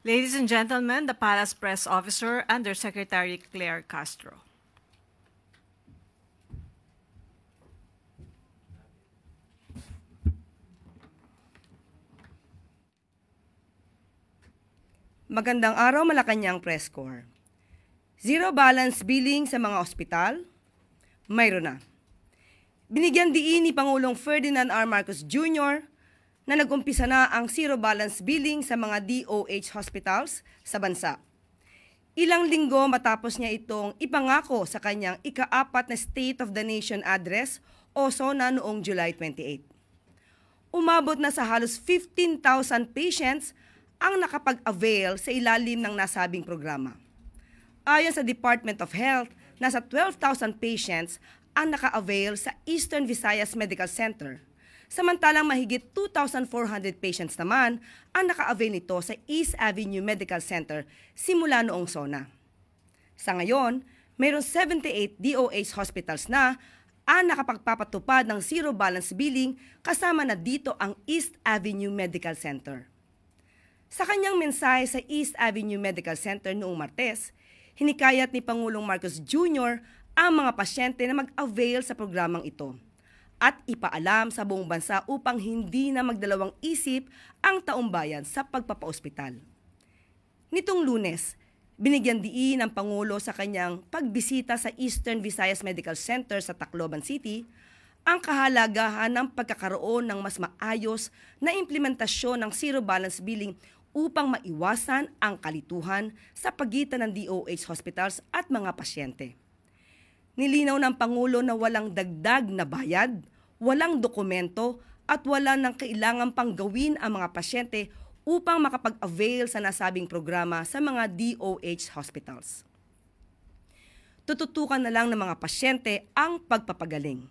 Ladies and gentlemen, the Palace Press Officer, Undersecretary Claire Castro. Magandang araw, Malacanang Press Corps. Zero balance billing sa mga ospital? Mayroon na. Binigyan diin ni Pangulong Ferdinand R. Marcos Jr. na nag-umpisa na ang zero balance billing sa mga DOH hospitals sa bansa. Ilang linggo matapos niya itong ipangako sa kanyang ika-4 na State of the Nation Address o SONA noong July 28. Umabot na sa halos 15,000 patients ang nakapag-avail sa ilalim ng nasabing programa. Ayon sa Department of Health, nasa 12,000 patients ang naka-avail sa Eastern Visayas Medical Center, samantalang mahigit 2,400 patients naman ang naka-avail nito sa East Avenue Medical Center simula noong SONA. Sa ngayon, mayroong 78 DOH hospitals na ang nakapagpapatupad ng zero balance billing kasama na dito ang East Avenue Medical Center. Sa kanyang mensahe sa East Avenue Medical Center noong Martes, hinikayat ni Pangulong Marcos Jr. ang mga pasyente na mag-avail sa programang ito at ipaalam sa buong bansa upang hindi na magdalawang isip ang taumbayan sa pagpapaospital. Nitong Lunes, binigyan diin ng Pangulo sa kanyang pagbisita sa Eastern Visayas Medical Center sa Tacloban City ang kahalagahan ng pagkakaroon ng mas maayos na implementasyon ng zero balance billing upang maiwasan ang kalituhan sa pagitan ng DOH hospitals at mga pasyente. Nilinaw ng Pangulo na walang dagdag na bayad, walang dokumento at wala nang kailangan pang gawin ang mga pasyente upang makapag-avail sa nasabing programa sa mga DOH hospitals. Tututukan na lang ng mga pasyente ang pagpapagaling.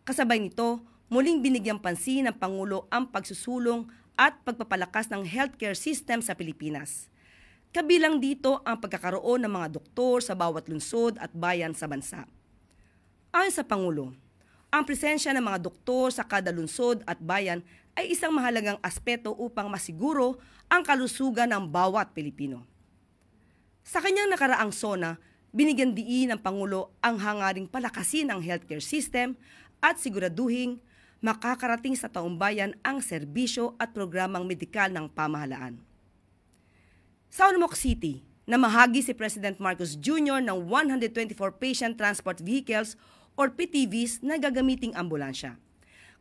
Kasabay nito, muling binigyang pansin ng Pangulo ang pagsusulong at pagpapalakas ng healthcare system sa Pilipinas. Kabilang dito ang pagkakaroon ng mga doktor sa bawat lungsod at bayan sa bansa. Ayon sa Pangulo, ang presensya ng mga doktor sa kada lungsod at bayan ay isang mahalagang aspeto upang masiguro ang kalusugan ng bawat Pilipino. Sa kanyang nakaraang SONA, binigyan diin ng Pangulo ang hangaring palakasin ang healthcare system at siguraduhing makakarating sa taumbayan ang serbisyo at programang medikal ng pamahalaan. Sa Olmoc City, namahagi si President Marcos Jr. ng 124 patient transport vehicles or PTVs na gagamiting ambulansya.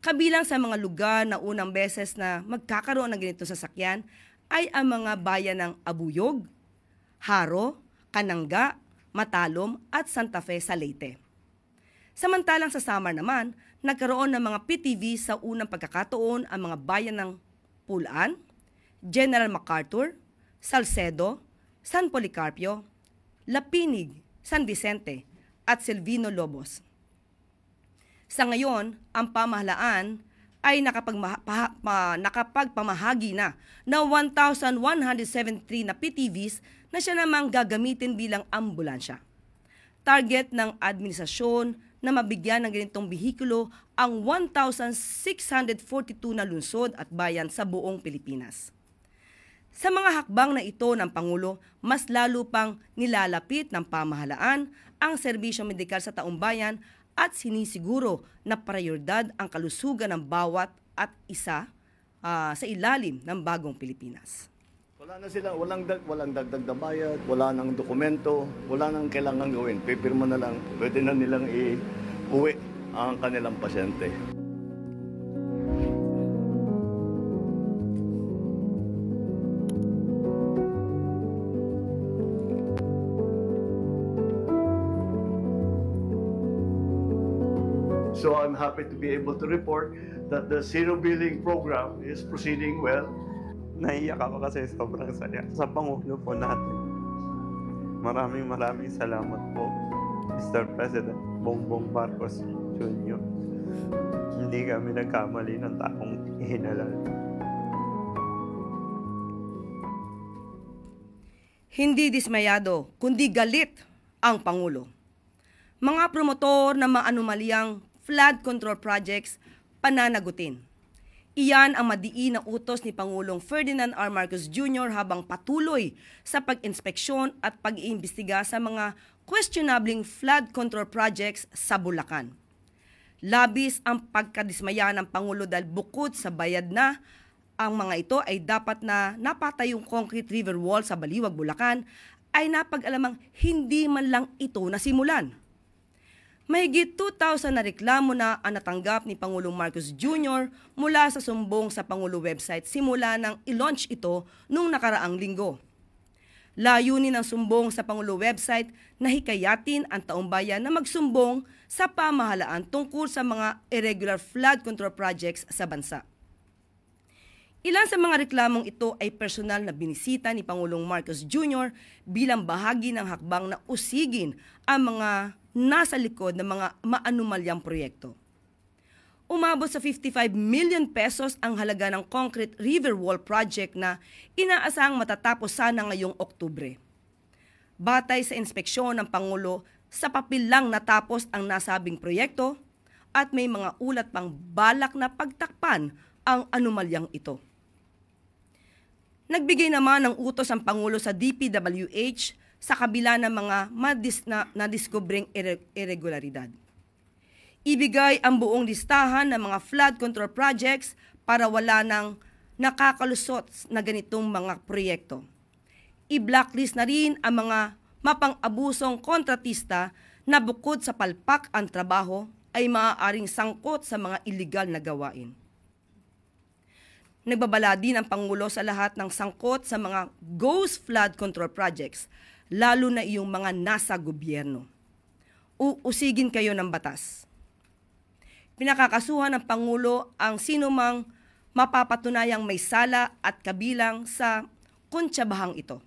Kabilang sa mga lugar na unang beses na magkakaroon ng ganitong sasakyan ay ang mga bayan ng Abuyog, Haro, Kananga, Matalom at Santa Fe sa Leyte. Samantalang sa Samar naman, nagkaroon ng mga PTV sa unang pagkakataon ang mga bayan ng Pulaan, General MacArthur, Salcedo, San Policarpio, Lapinig, San Vicente at Silvino Lobos. Sa ngayon, ang pamahalaan ay nakapagpamahagi na ng 1,173 na PTVs na siya namang gagamitin bilang ambulansya. Target ng administrasyon na mabigyan ng ganitong bihikulo ang 1,642 na lungsod at bayan sa buong Pilipinas. Sa mga hakbang na ito ng Pangulo, mas lalo pang nilalapit ng pamahalaan ang serbisyo medikal sa taumbayan at sinisiguro na prioridad ang kalusugan ng bawat at isa sa ilalim ng bagong Pilipinas. Wala na sila, walang dagdag na bayad, wala nang dokumento, wala nang kailangan gawin. Pipirma na lang, pwede na nilang i-uwi ang kanilang pasyente. So I'm happy to be able to report that the zero billing program is proceeding well. Naiyak ako kasi sobrang saya sa Pangulo po natin. Maraming salamat po, Mr. President Bongbong Marcos Jr. Hindi kami nagkamali ng taong ihinalal. Hindi dismayado, kundi galit ang Pangulo. Mga promotor ng mga anomalyang flood control projects pananagutin. Iyan ang madiin na utos ni Pangulong Ferdinand R. Marcos Jr. habang patuloy sa pag-inspeksyon at pag-iimbestiga sa mga questionabling flood control projects sa Bulacan. Labis ang pagkadismaya ng Pangulo dahil bukod sa bayad na, ang mga ito ay dapat na napatayong concrete river wall sa Baliwag, Bulacan ay napag-alamang hindi man lang ito nasimulan. Mahigit 2,000 na reklamo na ang natanggap ni Pangulong Marcos Jr. mula sa sumbong sa Pangulo website simula nang i-launch ito noong nakaraang linggo. Layunin ng sumbong sa Pangulo website na hikayatin ang taumbayan na magsumbong sa pamahalaan tungkol sa mga irregular flood control projects sa bansa. Ilan sa mga reklamong ito ay personal na binisita ni Pangulong Marcos Jr. bilang bahagi ng hakbang na usigin ang mga nasa likod ng mga maanumalyang proyekto. Umabot sa 55 million pesos ang halaga ng concrete river wall project na inaasahang matatapos sana ngayong Oktubre. Batay sa inspeksyon ng Pangulo, sa papel lang natapos ang nasabing proyekto at may mga ulat pang balak na pagtakpan ang anomalyang ito. Nagbigay naman ng utos ang Pangulo sa DPWH sa kabila ng mga nadiskubring irregularidad. Ibigay ang buong listahan ng mga flood control projects para wala nang nakakalusot na ganitong mga proyekto. I-blacklist na rin ang mga mapang-abusong kontratista na bukod sa palpak ang trabaho ay maaaring sangkot sa mga iligal na gawain. Nagbabala din ang Pangulo sa lahat ng sangkot sa mga ghost flood control projects, lalo na iyong mga nasa gobyerno. Uusigin kayo ng batas. Pinakakasuhan ng Pangulo ang sinumang mapapatunayang may sala at kabilang sa kontsabahang ito.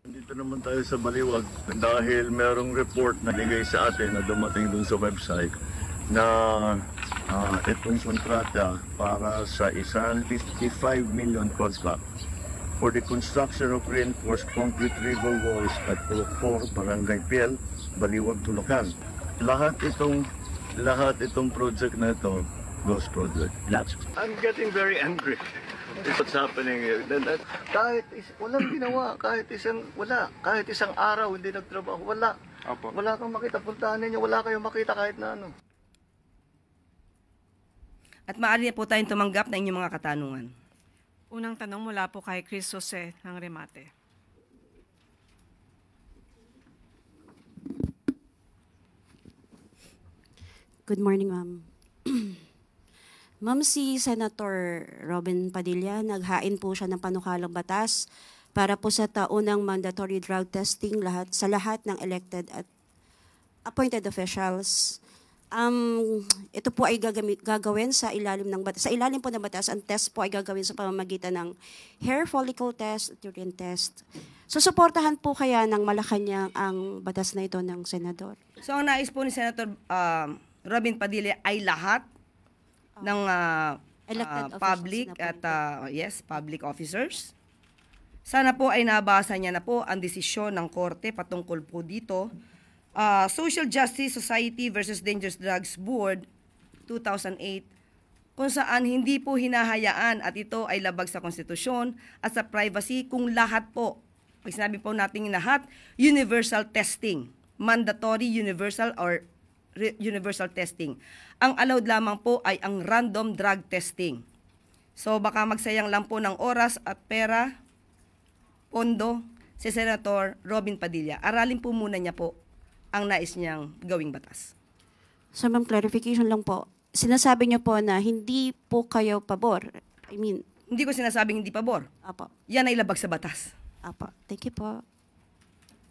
Dito naman tayo sa Baliwag dahil merong report na ligay sa atin na dumating dun sa website na itong kontrata para sa isang 55 million contract for the construction of reinforced concrete river walls at Pulok 4, Barangay Piel, Baliwag, Bulacan. Lahat itong project na ito, ghost project. I'm getting very angry with what's happening here. Walang ginawa, kahit isang araw hindi nagtrabaho, wala. Opo. Wala kang makita, puntahan ninyo, wala kayong makita kahit na ano. At maaari na po tayong tumanggap ng inyong mga katanungan. Unang tanong mula po kay Chris Jose ng Remate. Good morning, ma'am. Ma'am, si Senator Robin Padilla, naghain po siya ng panukalang batas para po sa taunang mandatory drug testing sa lahat ng elected at appointed officials. Ito po ay gagawin sa ilalim po ng batas. Ang test po ay gagawin sa pamamagitan ng hair follicle test at urine test. So, suportahan po kaya ng Malacanang ang batas na ito ng senador? So, ang nais po ni Senator Robin Padilla ay lahat ng Elected public officials at public officers. Sana po ay nabasa niya na po ang desisyon ng korte patungkol po dito. Social Justice Society versus Dangerous Drugs Board 2008, kung saan hindi po hinahayaan at ito ay labag sa konstitusyon at sa privacy kung lahat po, pag sinabi po natin lahat, universal testing, mandatory universal testing. Ang allowed lamang po ay ang random drug testing. So baka magsayang lang po ng oras at pera, pondo, si Senator Robin Padilla. Aralin po muna niya po ang nais niyang gawing batas. So, ma'am, clarification lang po. Sinasabi niyo po na hindi po kayo pabor. Hindi ko sinasabing hindi pabor. Apo. Yan ay labag sa batas. Apo. Thank you po.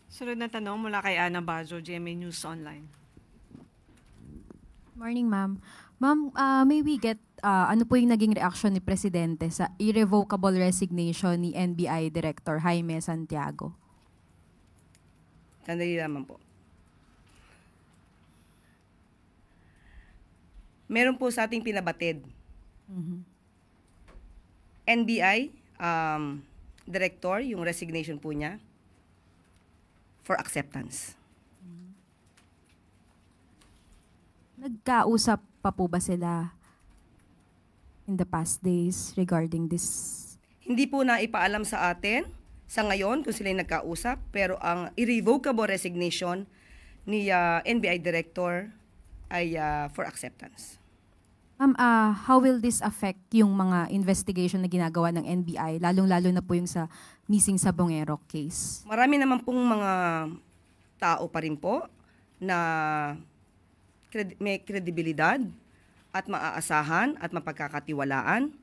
Sunod na tanong mula kay Ana Bajo, GMA News Online. Morning, ma'am. Ma'am, may we get ano po yung naging reaction ni Presidente sa irrevocable resignation ni NBI Director Jaime Santiago? Sandali naman po. Meron po sa ating pinabatid. NBI Director, yung resignation po niya, for acceptance. Nagkausap pa po ba sila in the past days regarding this? Hindi po na ipaalam sa atin sa ngayon kung sila nagkausap, pero ang irrevocable resignation ni NBI Director ay for acceptance. Ma'am, how will this affect yung mga investigation na ginagawa ng NBI, lalong-lalo na po yung sa missing Sabongero case? Marami naman pong mga tao pa rin po na may kredibilidad at maaasahan at mapagkakatiwalaan.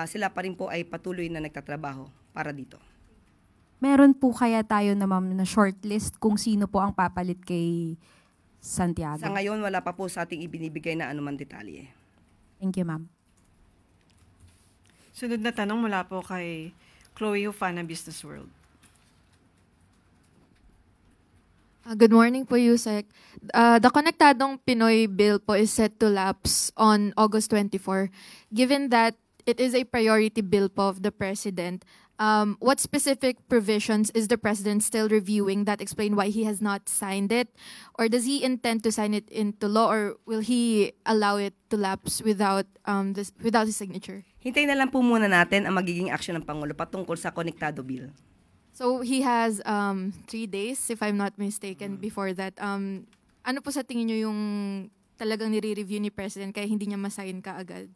Sila pa rin po ay patuloy na nagtatrabaho para dito. Meron po kaya tayo na ma'am na shortlist kung sino po ang papalit kay Santiago? Sa ngayon, wala pa po sa ating ibinibigay na anuman detalye. Thank you, ma'am. Sunod na tanong mula po kay Chloe Hufan ng Business World. Good morning po, Yusek. The Konektadong Pinoy bill po is set to lapse on August 24. Given that it is a priority bill po of the President, what specific provisions is the President still reviewing that explain why he has not signed it? Or does he intend to sign it into law, or will he allow it to lapse without his signature? Hintayin na lang po muna natin ang magiging aksyon ng Pangulo patungkol sa Konektado Bill. So he has 3 days, if I'm not mistaken, before that. Ano po sa tingin nyo yung talagang nire-review ni President kaya hindi niya masign ka agad?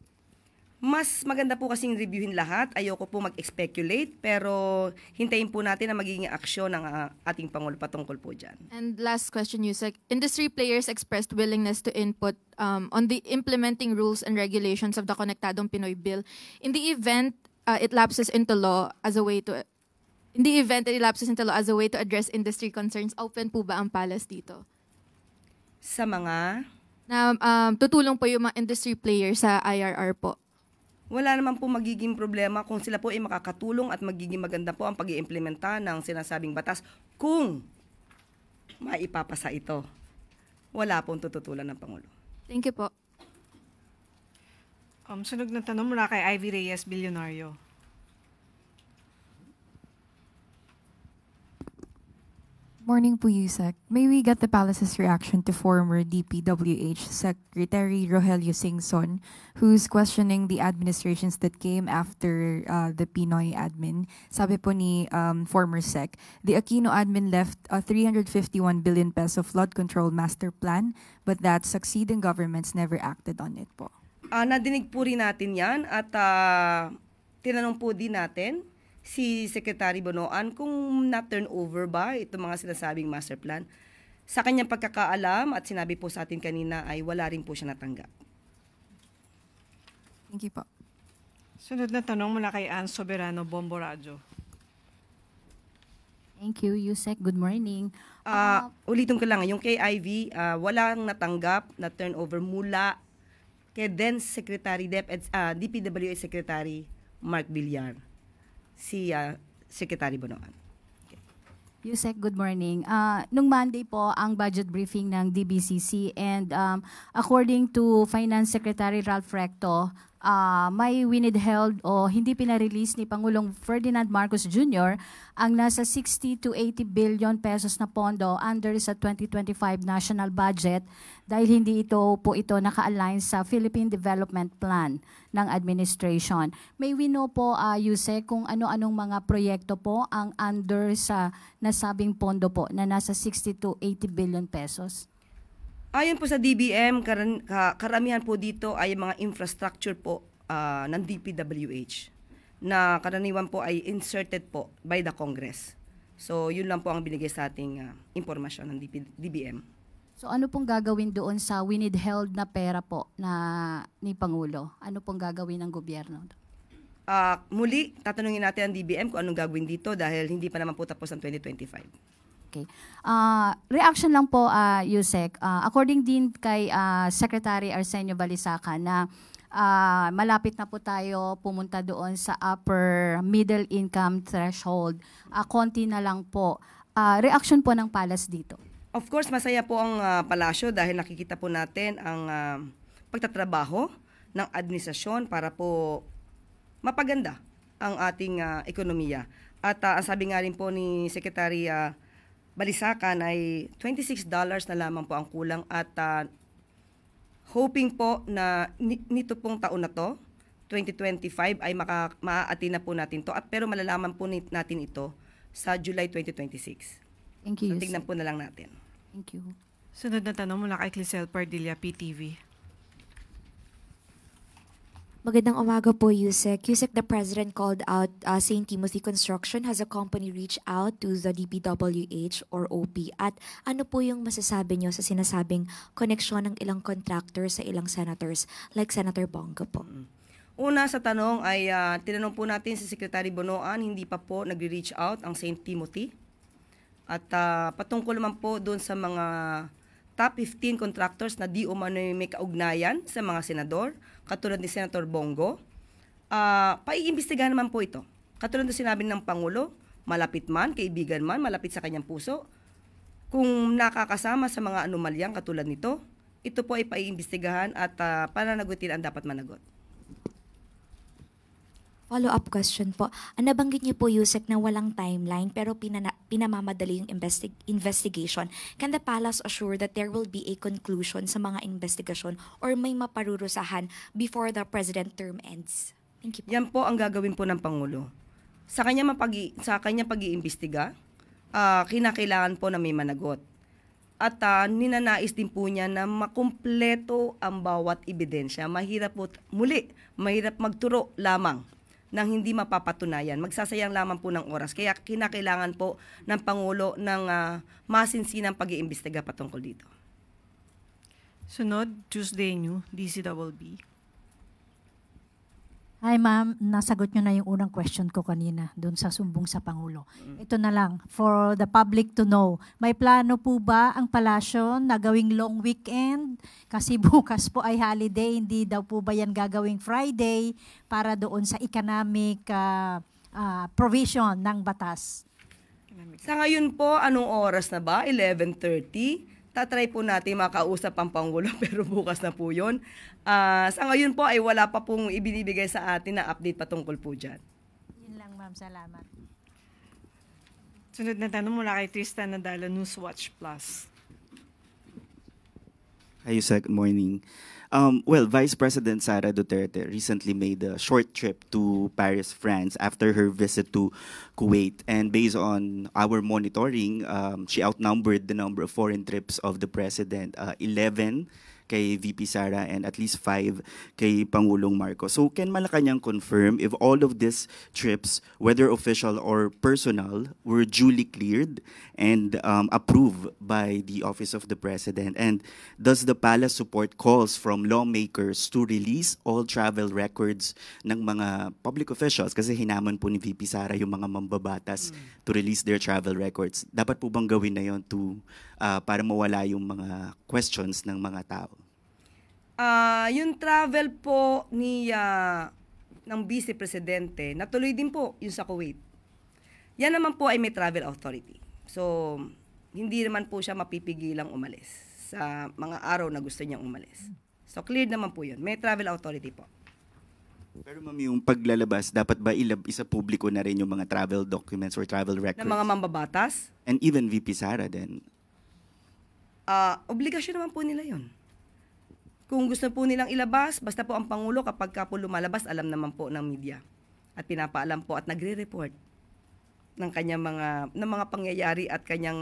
Mas maganda po kasing reviewin lahat. Ayoko po mag-speculate, pero hintayin po natin ang magiging aksyon ng ating Pangulo patungkol po dyan. And last question, Yusek. Industry players expressed willingness to input on the implementing rules and regulations of the Konektadong Pinoy Bill. In the event it lapses into law as a way to address industry concerns, open po ba ang Palace dito? Sa mga... Na tutulong po yung mga industry players sa IRR po. Wala naman po magiging problema kung sila po ay makakatulong at magiging maganda po ang pag-iimplementa ng sinasabing batas kung maipapasa ito. Wala pong tututulan ng Pangulo. Thank you po. Sunod na tanong mula kay Ivy Reyes, Bilyonaryo. Morning po, Yusek. May we get the Palace's reaction to former DPWH Secretary Rogelio Singson, who's questioning the administrations that came after the Pinoy admin? Sabi po ni former Sec, the Aquino admin left a 351 billion peso flood control master plan, but that succeeding governments never acted on it po. Nadinig po rin natin yan at tinanong po din natin si Secretary Bonoan kung na-turn over ba itong mga sinasabing master plan. Sa kanyang pagkakaalam at sinabi po sa atin kanina ay wala rin po siya natanggap. Thank you po. Sunod na tanong mula kay Ann Soberano, Bombo Radyo. Thank you, Yusek. Good morning. Ulitin ko lang, yung kay Ivy, walang natanggap na turnover mula kay then Secretary DPWH Secretary Mark Villar. Si Secretary Bonoan. Okay. Yusek, good morning. Nung Monday po ang budget briefing ng DBCC and according to Finance Secretary Ralph Recto, may winidheld o hindi pinarelease ni Pangulong Ferdinand Marcos Jr. ang nasa 60 to 80 billion pesos na pondo under sa 2025 national budget dahil hindi ito naka-align sa Philippine Development Plan ng administration. May we know po, Yusek, kung ano-anong mga proyekto po ang under sa nasabing pondo po na nasa 60 to 80 billion pesos? Ayon po sa DBM, karamihan po dito ay mga infrastructure po ng DPWH na karaniwan po ay inserted po by the Congress. So yun lang po ang binigay sa ating impormasyon ng DBM. So ano pong gagawin doon sa winidheld na pera po na ni Pangulo? Ano pong gagawin ng gobyerno? Muli, tatanungin natin ang DBM kung anong gagawin dito dahil hindi pa naman po tapos ang 2025. Okay. Reaction lang po, Yusek. According din kay Secretary Arsenio Balisacan na malapit na po tayo pumunta doon sa upper middle income threshold. Konti na lang po. Reaction po ng Palace dito? Of course, masaya po ang palasyo dahil nakikita po natin ang pagtatrabaho ng administrasyon para po mapaganda ang ating ekonomiya. At ang sabi nga rin po ni Secretary Balisacan ay $26 na lamang po ang kulang at hoping po na nito pong taon na to 2025 ay maa-attend na po natin to, at pero malalaman po natin ito sa July 2026. Thank you, So, tignan po na lang natin. Thank you. Sunod na tanong mula kay Clisel Pardilla, PTV. Magandang umaga po, Yusek. Yusek, the President called out St. Timothy Construction. Has a company reached out to the DPWH or OP? At ano po yung masasabi nyo sa sinasabing koneksyon ng ilang contractors sa ilang senators like Senator Bongo po? Una sa tanong ay tinanong po natin si Secretary Bonoan, hindi pa po nagre-reach out ang St. Timothy. At patungkol naman po doon sa mga top 15 contractors na di umano may kaugnayan sa mga senador, katulad ni Senator Bongo, paiimbestigahan naman po ito. Katulad na sinabi ng Pangulo, malapit man, kaibigan man, malapit sa kanyang puso, kung nakakasama sa mga anomalyang katulad nito, ito po ay paiimbestigahan at pananagutin ang dapat managot. Follow-up question po. Nabanggit niyo po, Yusek, na walang timeline pero pinamamadali yung investigation. Can the Palace assure that there will be a conclusion sa mga investigasyon or may maparurusahan before the President term ends? Thank you po. Yan po ang gagawin po ng Pangulo. Sa kanya pag-iimbestiga, kinakailangan po na may managot. At ninanais din po niya na makumpleto ang bawat ebidensya. Mahirap magturo lamang nang hindi mapapatunayan. Magsasayang lamang po ng oras. Kaya kinakailangan po ng Pangulo ng masinsinang pag-iimbestiga patungkol dito. Sunod, Tuesday New, DCWB. Hi ma'am, nasagot nyo na yung unang question ko kanina doon sa sumbong sa Pangulo. Ito na lang, for the public to know, may plano po ba ang palasyo na gawing long weekend? Kasi bukas po ay holiday, hindi daw po ba yan gagawing Friday para doon sa economic provision ng batas? Sa ngayon po, anong oras na ba? 11:30. Tatry po natin makausap ang Pangulo pero bukas na po yun. Sa ngayon po ay wala pa pong ibinibigay sa atin na update patungkol po dyan. Yun lang ma'am, salamat. Sunod na tanong mula kay Tristan Nadala, Newswatch Plus. Hi, Yusek. Good morning. Vice President Sara Duterte recently made a short trip to Paris, France after her visit to Kuwait. And based on our monitoring, she outnumbered the number of foreign trips of the President, 11 kay VP Sara and at least 5 kay Pangulong Marcos. So can Malacanang confirm if all of these trips, whether official or personal, were duly cleared and approved by the Office of the President? And does the Palace support calls from lawmakers to release all travel records ng mga public officials? Kasi hinamon po ni VP Sara yung mga mambabatas to release their travel records. Dapat po bang gawin na yun para mawala yung mga questions ng mga tao? Yung travel po ng Vice Presidente, natuloy din po yung sa Kuwait. Yan naman po ay may travel authority. So, hindi naman po siya mapipigilang umalis sa mga araw na gusto niyang umalis. So, cleared naman po yun. May travel authority po. Pero ma'am, yung paglalabas, dapat ba isa publiko na rin yung mga travel documents or travel records? Ng mga mambabatas? And even VP Sara din? Obligasyon naman po nila yun. Kung gusto po nilang ilabas, basta po ang Pangulo kapag ka po lumalabas, alam naman po ng media. At pinapaalam po at nagre-report ng kanyang mga pangyayari at kanyang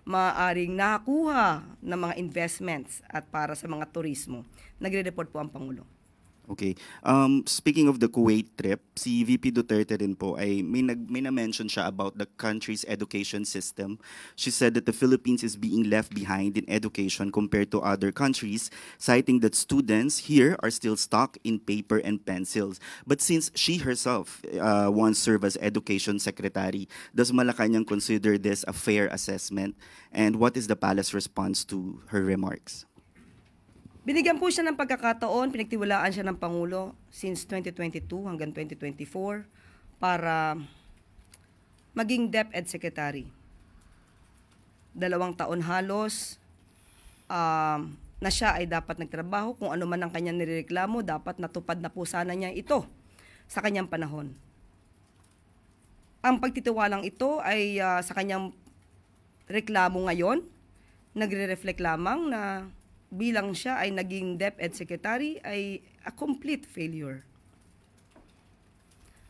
maaaring nakakuha ng mga investments at para sa mga turismo. Nagre-report po ang Pangulo. Okay. Speaking of the Kuwait trip, si VP Duterte din po ay may na-mention siya about the country's education system. She said that the Philippines is being left behind in education compared to other countries, citing that students here are still stuck in paper and pencils. But since she herself once served as education secretary, does Malacanang consider this a fair assessment? And what is the Palace response to her remarks? Binigyan po siya ng pagkakataon, pinagtiwalaan siya ng Pangulo since 2022 hanggang 2024 para maging DepEd Secretary. 2 taon halos na siya ay dapat nagtrabaho. Kung ano man ang kanyang nireklamo, dapat natupad na po sana niya ito sa kanyang panahon. Ang pagtitiwalang ito ay sa kanyang reklamo ngayon, nagre-reflect lamang na bilang siya ay naging DepEd Secretary ay a complete failure.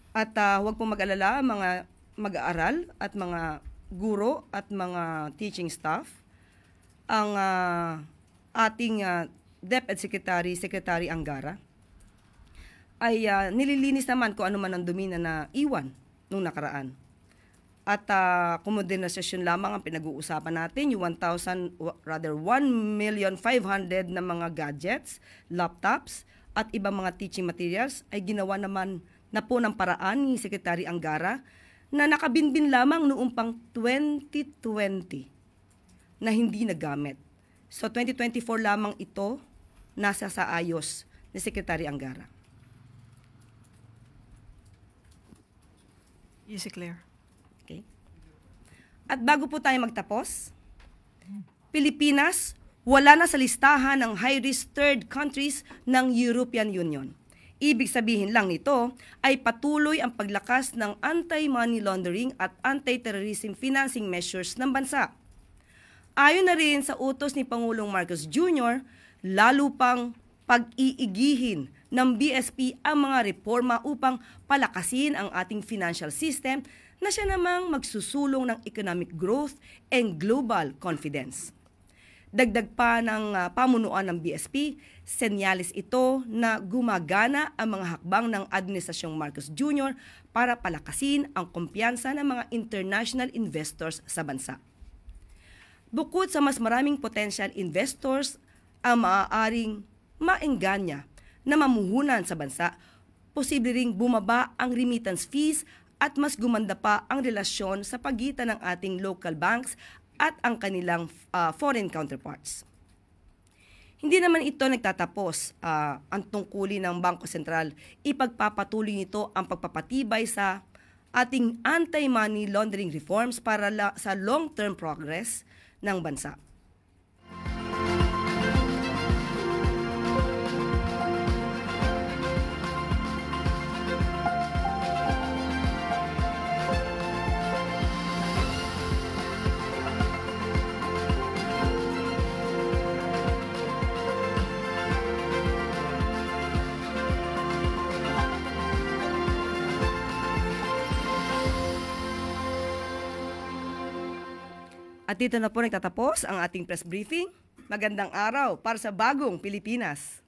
At huwag pong mag-alala mga mag-aaral at mga guro at mga teaching staff. Ang ating DepEd Secretary Angara, ay nililinis naman kung ano man ang dumi na iwan nung nakaraan. At kumodernizasyon lamang ang pinag-uusapan natin, yung 1,500,000 na mga gadgets, laptops, at ibang mga teaching materials ay ginawa naman na po ng paraan ni Secretary Angara na nakabinbin lamang noong pang 2020 na hindi nagamit. So 2024 lamang ito nasa sa ayos ni Secretary Angara. Easy clear. Okay. At bago po tayo magtapos, Pilipinas wala na sa listahan ng high-risk third countries ng European Union. Ibig sabihin lang nito ay patuloy ang paglakas ng anti-money laundering at anti-terrorism financing measures ng bansa. Ayon na rin sa utos ni Pangulong Marcos Jr., lalo pang pag-iigihin ng BSP ang mga reforma upang palakasin ang ating financial system na siya namang magsusulong ng economic growth and global confidence. Dagdag pa ng pamunuan ng BSP, senyales ito na gumagana ang mga hakbang ng Administrasyong Marcos Jr. para palakasin ang kumpiyansa ng mga international investors sa bansa. Bukod sa mas maraming potential investors ang maaaring maengganyo na mamuhunan sa bansa, posible ring bumaba ang remittance fees at mas gumanda pa ang relasyon sa pagitan ng ating local banks at ang kanilang foreign counterparts. Hindi naman ito nagtatapos. Ang tungkulin ng Bangko Sentral, ipagpapatuloy nito ang pagpapatibay sa ating anti-money laundering reforms para sa long-term progress ng bansa. At dito na po nagtatapos ang ating press briefing. Magandang araw para sa bagong Pilipinas.